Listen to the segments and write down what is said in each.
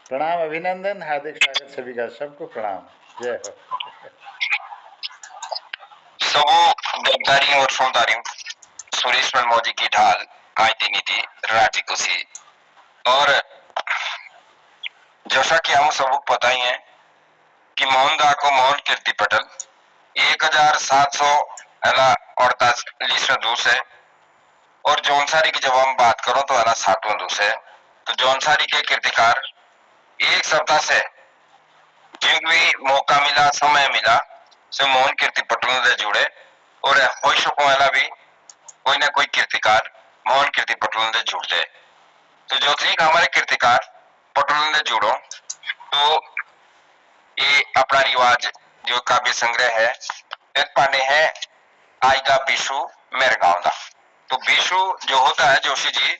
प्रणाम, अभिनंदन, हार्दिक स्वागत सभी का, सबको प्रणाम। जय हो। सबो गद्दारी और फौजदारी सुरेश मनमोजी की ढाल आईती नीति राजी कुशी। और जैसा कि हम सबको पता ही है कि मोहनदा को मोहन कीर्ति पटल 1748 दूर है। और जौनसारी की जब हम बात करो तो 7वां दूर है। तो जौनसारी के कीर्तिकार एक सप्ताह से जिन भी मौका मिला, समय मिला, से मोहन कीर्ति पटल से जुड़े और हो सको भी कोई ना कोई कीर्तिकार मोहन कीर्ति पटल से जुड़ते। तो जो थी हमारे कीर्तिकार पटल से जुड़ो तो ये अपना रिवाज जो काव्य संग्रह है एक पाने है आएगा बिशु मेरे गांव का। तो बिशु जो होता है जोशी जी,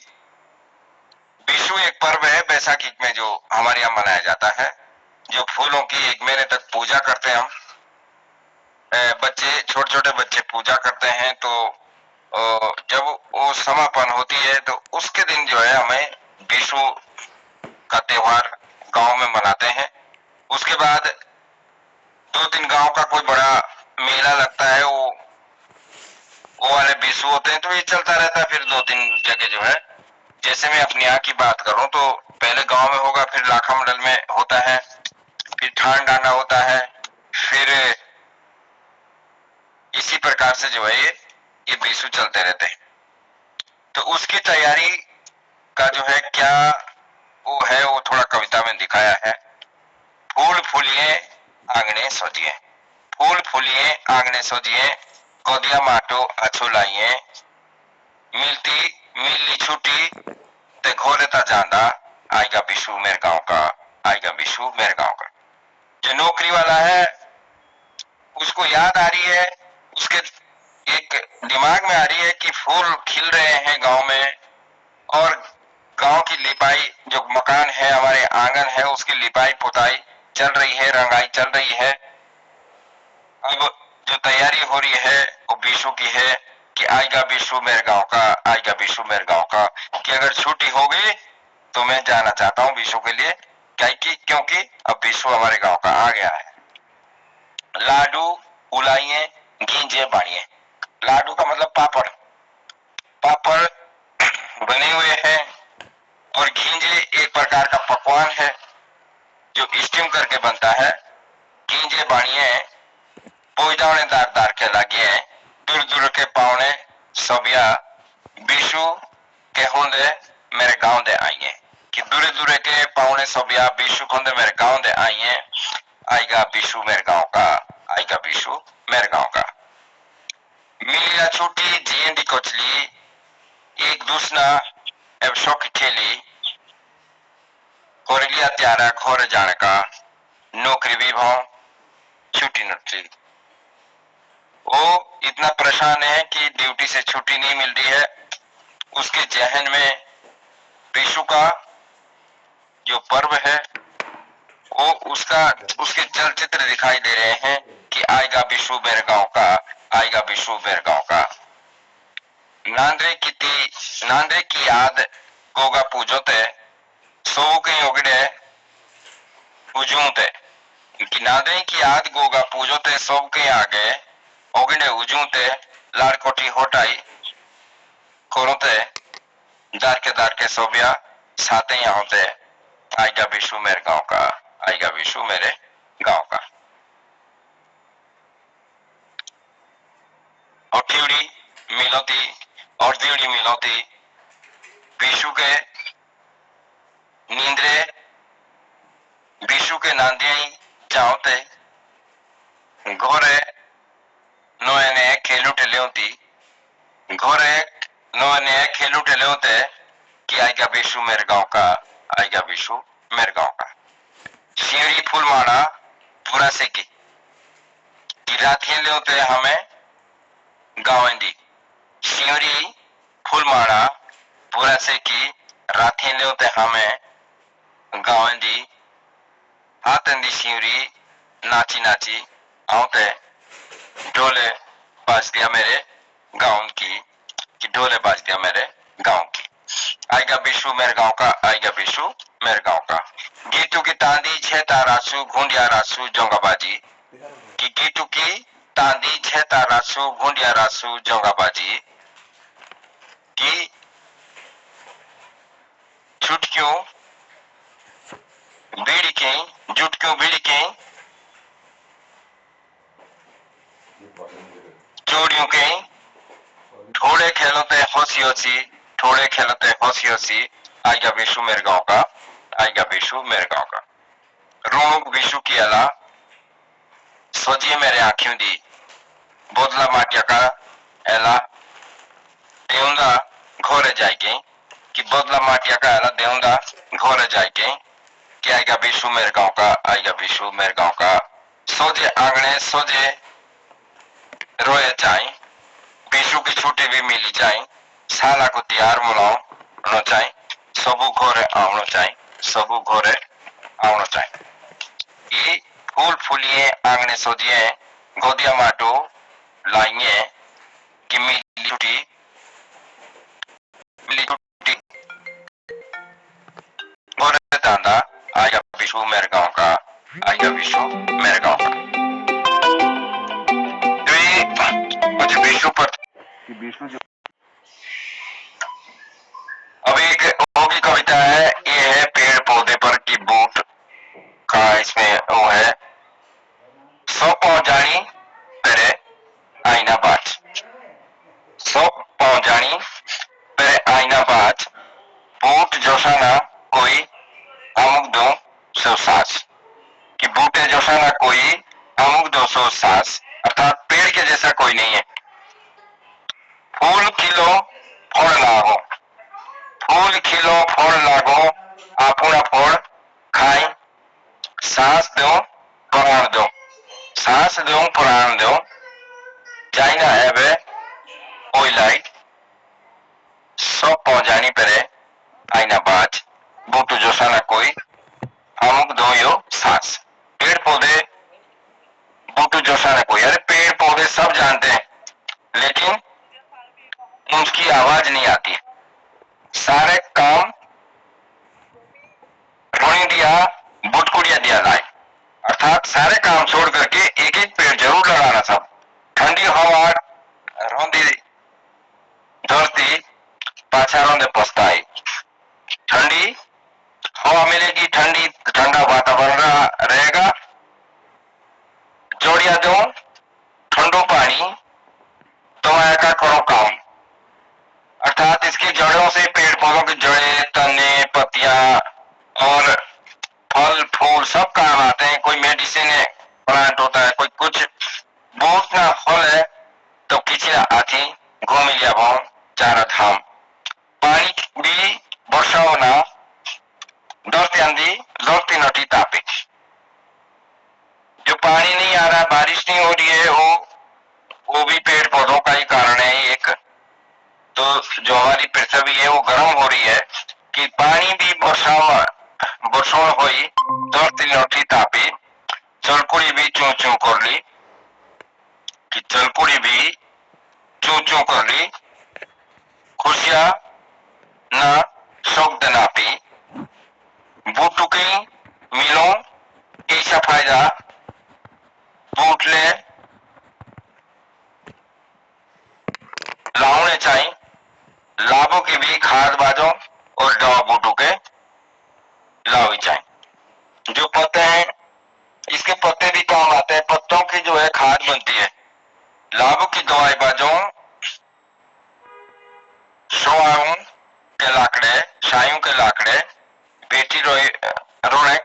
बिशु एक पर्व है बैसाखी में जो हमारे यहाँ मनाया जाता है, जो फूलों की 1 महीने तक पूजा करते हैं हम। बच्चे, छोटे छोटे बच्चे पूजा करते हैं। तो जब वो समापन होती है तो उसके दिन जो है हमें बिशु का त्योहार गांव में मनाते हैं। उसके बाद 2 दिन गांव का कोई बड़ा मेला लगता है, वो वाले बिशु होते हैं। तो ये चलता रहता है। फिर 2 3 जगह जो है, जैसे मैं अपने यहाँ की बात करूं तो पहले गांव में होगा, फिर लाखा मंडल में होता है, फिर ठान डांडा होता है, फिर इसी प्रकार से जो है ये बिशु चलते रहते हैं। तो उसकी तैयारी का जो है क्या वो है, वो थोड़ा कविता में दिखाया है। फूल फूलिए आंगने सजिए, फूल फूलिए आंगने सजिए, कौदिया माटो अच्छो लाइए, मिलती मिलनी छुट्टी ते घोरे ता जांदा, आएगा बिशु मेरे गांव का, आएगा बिशु मेरे गांव का। जो नौकरी वाला है उसको याद आ रही है, उसके एक दिमाग में आ रही है कि फूल खिल रहे हैं गांव में, और गांव की लिपाई, जो मकान है हमारे आंगन है, उसकी लिपाई पुताई चल रही है, रंगाई चल रही है। अब जो तैयारी हो रही है वो बिशु की है कि आएगा बिशु मेरे गांव का, आएगा बिशु मेरे गांव का। कि अगर छुट्टी हो गई तो मैं जाना चाहता हूँ बिशु के लिए, क्योंकि अब बिशु हमारे गांव का आ गया है। लाडू उलाइए गींजे बाड़िए, लाडू का मतलब पापड़, पापड़ बने हुए हैं। और घींजे एक प्रकार का पकवान है जो स्टीम करके बनता है। घींजे बाणिए पोईदावने दार दार के लगे, दूर दूर के पावने सबिया बिशु के होंदे मेरे गांव दे आइए। कि दूरे दूरे के पावने सबिया बिशु होंदे मेरे गांव दे आइए, आएगा बिशु मेरे गांव का, आएगा बिशु मेरे गांव का। मिलिया छुट्टी जीएन दी कोचली, एक दूसरा एव शौक खेली, कोरिलिया त्यारा घोर जाने का, नौकरी विभाव छुट्टी नौकरी। वो इतना परेशान है कि ड्यूटी से छुट्टी नहीं मिल रही है। उसके जहन में विशु का जो पर्व है वो उसके चलचित्र दिखाई दे रहे हैं कि आएगा विशु मेरे गांव का, आएगा विशु मेरे गांव का। नांद्रे की याद गोगा पूजोते, सो के योगड़े उजूते। नांद्रे की याद गोगा पूजोते सब के आगे ओगड़े उजूते, लाड़कोटी होटाई कोरोते, दार के सोबिया साथे यहाँ होते, आएगा विशु मेरे गांव का, आएगा विशु मेरे गांव का। और ड्यूड़ी मिलोती और ड्यूड़ी मिलोती विशु के नींद्रे, विशु के नांदियाई जाओते, घोरे नोए ने खेलू टेले होती, घोरे नोए ने खेलू टेले होते कि आएगा विशु मेरे गांव का, आएगा विशु मेरे गांव का। शिवरी फूल माड़ा पूरा से की रातियां ले होते हमें गाँव दी, शिवरी फूल माड़ा पूरा से की रातियां ले होते हमें गाँव दी, हाथन दी शिवरी नाची नाची आते, ढोले बाज दिया मेरे गाँव की, कि ढोले बाज दिया मेरे गाँव की। आएगा विशु मेरे गांव का, आएगा विशु मेरे गांव का। गीतू की तांदी छे तारासु घुंडिया रासु जोंगाबाजी, कि गीतू की तांदी छे तारासु घुंडिया रासु जोंगाबाजी, कि छुटक्यों बीड़ी के जुटक्यों बीड़ी के चोरियों के थोड़े खेलते हंसी हंसी, थोड़े खेलते हंसी हंसी, आएगा विशु मेरे गांव का, आएगा विशु मेरे गांव का। रोग विशु की अला सोजिए मेरे आंखियों दी, बोदला माटिया का एला देउंदा घोरे जाएगी, कि बोदला माटिया का एला देउंदा घोरे जाएगी, कि आएगा विशु मेरे गांव का, आएगा विशु मेरे गांव का। सोजे आंगणे सोजे रोए जाए, विशु की छुट्टी भी मिली जाए, साला को तैयार मुलाओ चाहे, सबू घोरे आवनो चाहे, सबू घोरे आवनो चाहे। ये फूल फूलिए आंगणे सोजिए गोदिया माटो लाइए, कि मिली छुट्टी घोरे दांदा, आएगा विशु मेरे गांव का, आएगा विशु मेरे गांव का। मुझे विशु पर विशु जो अब एक होगी कविता है, ये है पेड़ पौधे पर की बूट का, इसमें वो है सौ पहुंचानी तेरे आईना बाज, सौ पहुंचानी तेरे आईना बाज, बूट जोशाना कोई अमुक दो सौ सास, कि बूटे जोशाना कोई अमुक दो सौ सास, अर्थात पेड़ के जैसा कोई नहीं है। फूल खिलो फल लागो, फूल खिलो फल लागो, आपुना फल खाई, सांस दो प्राण दो, सांस दो प्राण दो, चाइना है वे ओई लाइट, सब पहुंचानी पड़े आईना बाज, बूटू जोशाना कोई अमुक दो यो सांस। पेड़ पौधे बूटू जोशाना कोई, अरे पेड़ पौधे सब जानते हैं, लेकिन उनकी आवाज नहीं आती। सारे काम रोनी दिया बुटकुड़िया दिया लाए, अर्थात सारे काम छोड़ करके एक एक पेड़ जरूर लगाना सब। ठंडी हवा रोंदी धरती पाछा रोंदे पछताई, ठंडी हवा मिलेगी, ठंडी ठंडा वातावरण रहेगा, जोड़िया दो ठंडो पानी तुम्हारा का करो काम, अर्थात इसकी जड़ों से पेड़ पौधों की जड़ें तने पत्तियां और फल फूल सब काम आते हैं। कोई मेडिसिन है प्लांट होता है, कोई कुछ बूट ना फल है तो किचिया आती घूम लिया भाव चारा धाम, पानी भी वर्षाओं ना दौड़ती आंधी दौड़ती नटी तापी, जो पानी नहीं आ रहा, बारिश नहीं हो रही है, वो भी पेड़ पौधों का ही कारण है एक। तो जो हमारी पृथ्वी है वो गर्म हो रही है, कि पानी भी वर्षों हुई दौड़ती नटी तापी, चलकुड़ी भी चू चू कर ली, कि चलकुड़ी भी चू चू कर ली, खुशियां ना शोक नापी, बूटू की मिलो ऐसा फायदा बूट ले लाने चाहिए, लाभों की भी खाद बाजों और दवा बूटू के लावी चाहिए। जो पत्ते हैं इसके पत्ते भी काम आते हैं, पत्तों की जो है खाद बनती है, लाभों की दवाई बाजों शोआओं के लाकड़े शायों के लाकड़े, बेटी रोने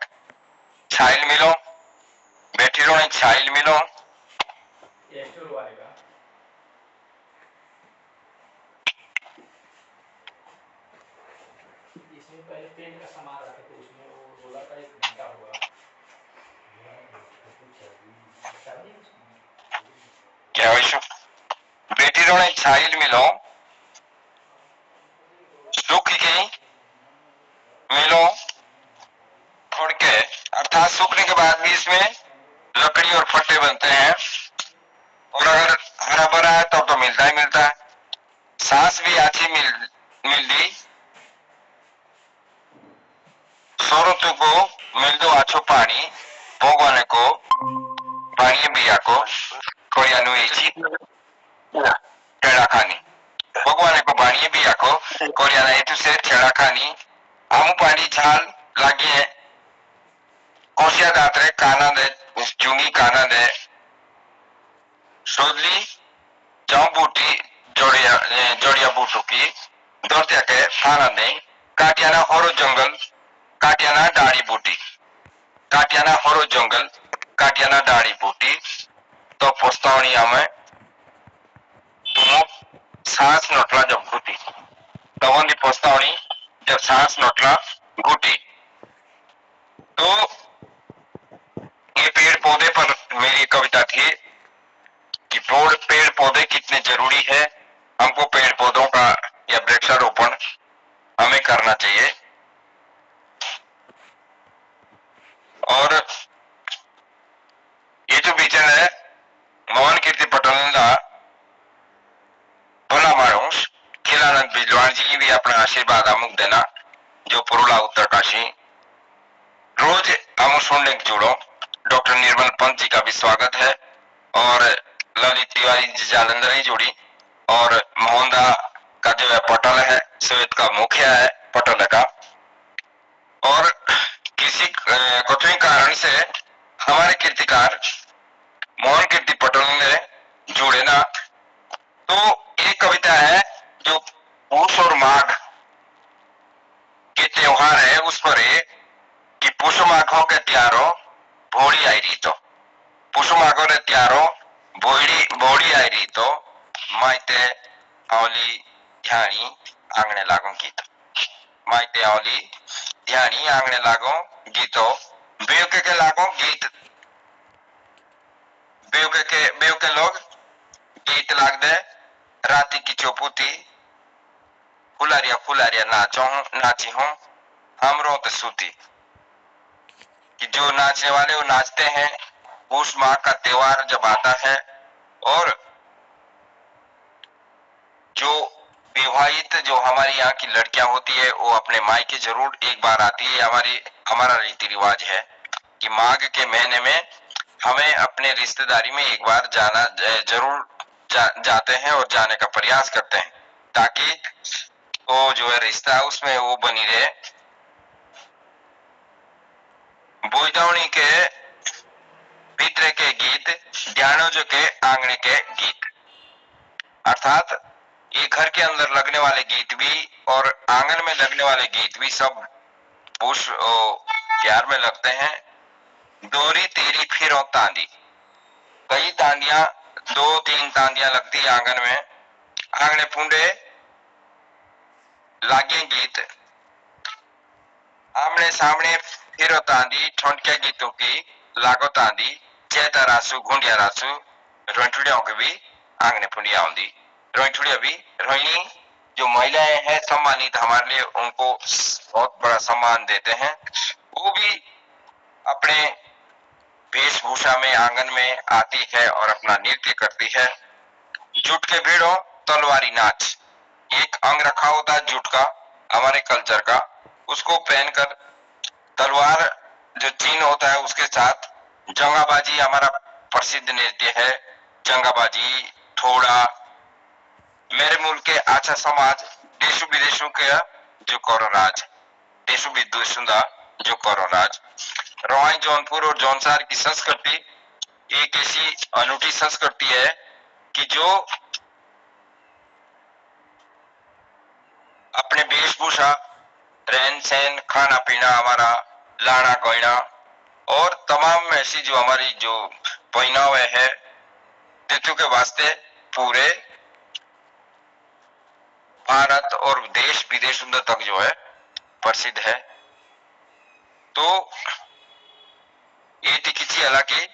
छाइल मिलो, बेटी रोने छाइल मिलो, इसमें पहले पेंट का सामान रखे थे, उसमें वो रोलर का एक घंटा हुआ, क्या विषय बेटी रोने छाइल मिलो, सूख की मिलो छोड़ के, अर्थात सूखने के बाद भी इसमें लकड़ी और फट्टे बनते हैं, और अगर हरा भरा है तो मिलता ही मिलता है। सांस भी अच्छी मिलती सौ ऋतु को मिलदो आछो पानी भगवान को पानी बिया को कोरियानु एची टेड़ा खानी भगवान को पानी बिया को कोरियाना एतु से टेड़ा खानी आमु पानी झाल लागिए कोशिया दात्रे काना दे चुंगी काना दे सोदली जाऊ बूटी जोड़िया बूटू की दौड़ते के थाना दे काटियाना होरो जंगल काटियाना डाड़ी बूटी काटियाना होरो जंगल काटियाना डाड़ी बूटी तो पोस्तावनी हमें तुम सांस नोटला जब घुटी तवंदी पोस्तावनी जब सांस नोटला घुटी तो ये पेड़ पौधे पर मेरी कविता थी कि पेड़ पौधे कितने जरूरी है। हमको पेड़ पौधों का या वृक्षारोपण हमें करना चाहिए। और ये जो विजन है मोहन कीर्ति पटेल का भला मानुष खिलानंद बिजवान जी भी अपना आशीर्वाद अमुक देना जो पुरुला उत्तरकाशी रोज हम सुनने जुड़ो। डॉक्टर निर्मल पंत जी का भी स्वागत है और ललित तिवारी जी जालंधर ही जुड़ी और मोहनदा का जो है पटल है श्वेत का मुखिया है पटल का। और किसी कठिन कारण से हमारे कीर्तिकार मोहन कीर्ति पटेल ने जुड़े ना तो एक कविता है जो पुष और माघ के त्योहार है उस पर है कि पुष माघों के त्यारो भोड़ी आई रही तो पुष माघों ने त्यारो बोड़ी आई रही तो माइते आवली ध्यानी आंगने लागो गीत माइते आवली ध्यानी आंगने लागो गीतो बेवके के लागो गीत बेवके लोग गीत लाग दे राती की चौपुती फुलारिया नाची हूँ हम रोते सूती कि जो नाचने वाले वो नाचते हैं। पुष माह का त्योहार जब आता है और जो विवाहित जो हमारी यहाँ की लड़कियां होती है वो अपने मायके जरूर एक बार आती है। हमारा रीति रिवाज है कि माघ के महीने में हमें अपने रिश्तेदारी में एक बार जाना जरूर जाते हैं और जाने का प्रयास करते हैं ताकि वो जो है रिश्ता उसमें वो बनी रहे। बोईदावनी के भीतरे के गीत ध्यानों के आंगने के गीत अर्थात ये घर के अंदर लगने वाले गीत भी और आंगन में लगने वाले गीत भी सब पुष प्यार में लगते हैं। दोरी तेरी फिर तांदी कई तांदियां 2-3 तांदियां लगती है आंगन में आंगने पुंडे लागे गीत आमने सामने फिर तांदी ठोंके गीतों की लागो तांदी चेता रासु घुंडिया रासु रोइठुड़ियों के भी आंगने पुंडिया आउंदी रोइठुड़िया भी रोहिणी जो महिलाएं हैं सम्मानित हमारे लिए उनको बहुत बड़ा सम्मान देते हैं। वो भी अपने वेशभूषा में आंगन में आती है और अपना नृत्य करती है। जुट के भिड़ो तलवारी नाच एक अंग रखा होता है जुट का हमारे कल्चर का उसको पहनकर तलवार जो चिन्ह होता है उसके साथ जंगाबाजी हमारा प्रसिद्ध नृत्य है। जंगाबाजी थोड़ा मेरे मुल्क के आचा समाज देशों विदेशों के जो कौरो राज देशों विदेशों का जो कौरो राज रोहाई जौनपुर और जौनसार की संस्कृति एक ऐसी अनूठी संस्कृति है कि जो अपने वेशभूषा रहन सहन खाना पीना हमारा लाना गहना और तमाम ऐसी जो हमारी जो पहनावे है तिथु के वास्ते पूरे भारत और देश विदेश तक जो है प्रसिद्ध है। तो ये थी किसी अलग की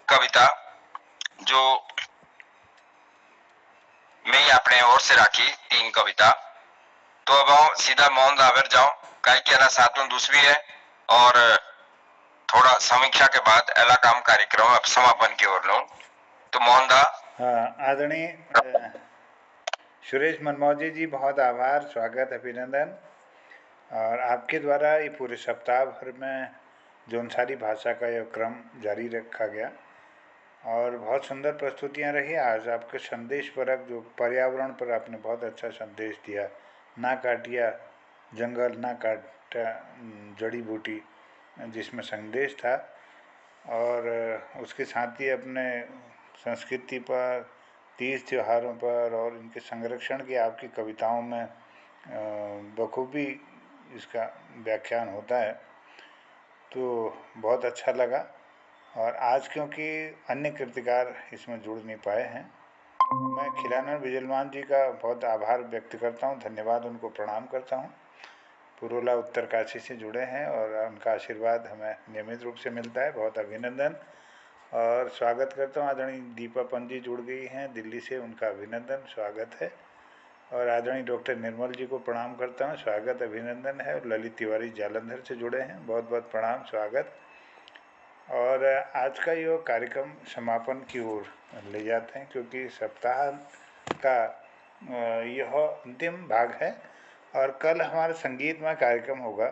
कविता जो मैं अपने ओर से राखी 3 कविता। तो अब हम सीधा मोहन दावर जाऊं कई के ना सातों दूसरी है और थोड़ा समीक्षा के बाद अला काम कार्यक्रम अब समापन की ओर लूं। तो मोहन दा आदरणीय सुरेश मनमौजी जी बहुत आभार स्वागत अभिनंदन। और आपके द्वारा ये पूरे सप्ताह भर में जौनसारी भाषा का यह क्रम जारी रखा गया और बहुत सुंदर प्रस्तुतियाँ रही। आज आपके संदेश परक जो पर्यावरण पर आपने बहुत अच्छा संदेश दिया, ना काटिया जंगल, ना काटा जड़ी बूटी, जिसमें संदेश था। और उसके साथ ही अपने संस्कृति पर, तीज त्योहारों पर और इनके संरक्षण की आपकी कविताओं में बखूबी इसका व्याख्यान होता है, तो बहुत अच्छा लगा। और आज क्योंकि अन्य कृतिकार इसमें जुड़ नहीं पाए हैं, मैं खिलानंद बिजलवान जी का बहुत आभार व्यक्त करता हूँ, धन्यवाद, उनको प्रणाम करता हूँ। पुरोला उत्तरकाशी से जुड़े हैं और उनका आशीर्वाद हमें नियमित रूप से मिलता है, बहुत अभिनंदन। और स्वागत करता हूँ, आदरणीय दीपा पंत जी जुड़ गई हैं दिल्ली से, उनका अभिनंदन, स्वागत है। और आदरणीय डॉक्टर निर्मल जी को प्रणाम करता हूँ, स्वागत, अभिनंदन है। और ललित तिवारी जालंधर से जुड़े हैं, बहुत बहुत प्रणाम, स्वागत। और आज का ये कार्यक्रम समापन की ओर ले जाते हैं, क्योंकि सप्ताह का यह अंतिम भाग है और कल हमारा संगीतमय कार्यक्रम होगा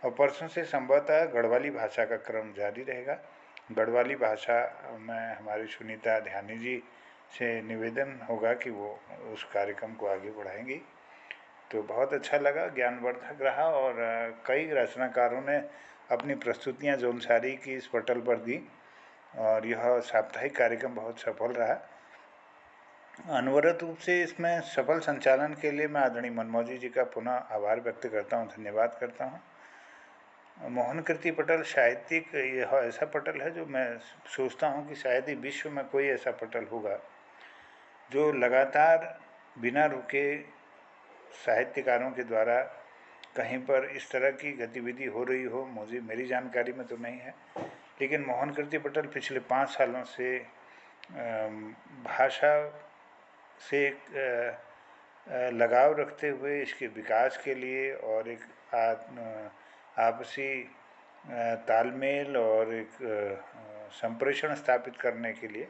और परसों से संभवतः गढ़वाली भाषा का क्रम जारी रहेगा। गढ़वाली भाषा में हमारी सुनीता ध्यानी जी से निवेदन होगा कि वो उस कार्यक्रम को आगे बढ़ाएंगी। तो बहुत अच्छा लगा, ज्ञानवर्धक रहा और कई रचनाकारों ने अपनी प्रस्तुतियाँ जौनसारी की इस पटल पर दी और यह साप्ताहिक कार्यक्रम बहुत सफल रहा। अनवरत रूप से इसमें सफल संचालन के लिए मैं आदरणीय मनमोजी जी का पुनः आभार व्यक्त करता हूँ, धन्यवाद करता हूँ। मोहन कृति पटल साहित्यिक यह ऐसा पटल है जो मैं सोचता हूँ कि शायद ही विश्व में कोई ऐसा पटल होगा जो लगातार बिना रुके साहित्यकारों के द्वारा कहीं पर इस तरह की गतिविधि हो रही हो। मुझे, मेरी जानकारी में तो नहीं है, लेकिन मोहन कृति पटल पिछले 5 सालों से भाषा से लगाव रखते हुए इसके विकास के लिए और एक आपसी तालमेल और एक संप्रेषण स्थापित करने के लिए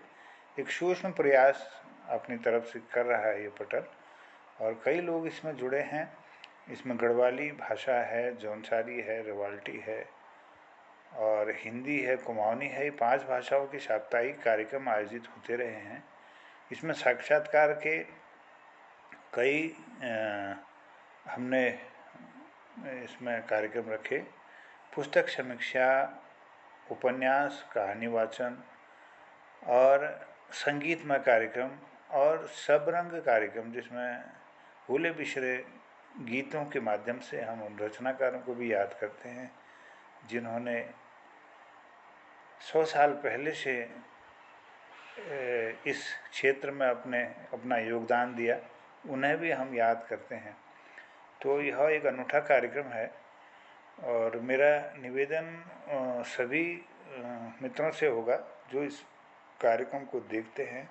एक सूक्ष्म प्रयास अपनी तरफ से कर रहा है ये पटल। और कई लोग इसमें जुड़े हैं। इसमें गढ़वाली भाषा है, जौनसारी है, रवाल्टी है और हिंदी है, कुमाऊनी है। ये 5 भाषाओं के साप्ताहिक कार्यक्रम आयोजित होते रहे हैं। इसमें साक्षात्कार के कई हमने इसमें कार्यक्रम रखे, पुस्तक समीक्षा, उपन्यास, कहानी वाचन और संगीतमय कार्यक्रम और सबरंग कार्यक्रम, जिसमें भूले बिसरे गीतों के माध्यम से हम उन रचनाकारों को भी याद करते हैं जिन्होंने 100 साल पहले से इस क्षेत्र में अपना योगदान दिया, उन्हें भी हम याद करते हैं। तो यह एक अनूठा कार्यक्रम है और मेरा निवेदन सभी मित्रों से होगा जो इस कार्यक्रम को देखते हैं,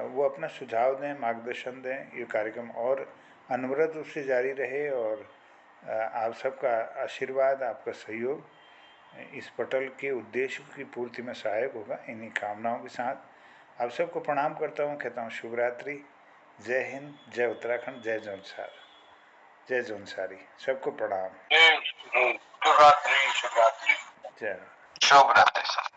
वो अपना सुझाव दें, मार्गदर्शन दें, ये कार्यक्रम और अनवरत रूप से जारी रहे और आप सबका आशीर्वाद, आपका सहयोग इस पटल के उद्देश्य की पूर्ति में सहायक होगा। इन्हीं कामनाओं के साथ आप सबको प्रणाम करता हूँ, कहता हूँ शुभ रात्रि, जय हिंद, जय उत्तराखंड, जय जौनसार, जय जौनसारी, सबको प्रणाम। शुभ रात्रि। जय शुभ रात्रि।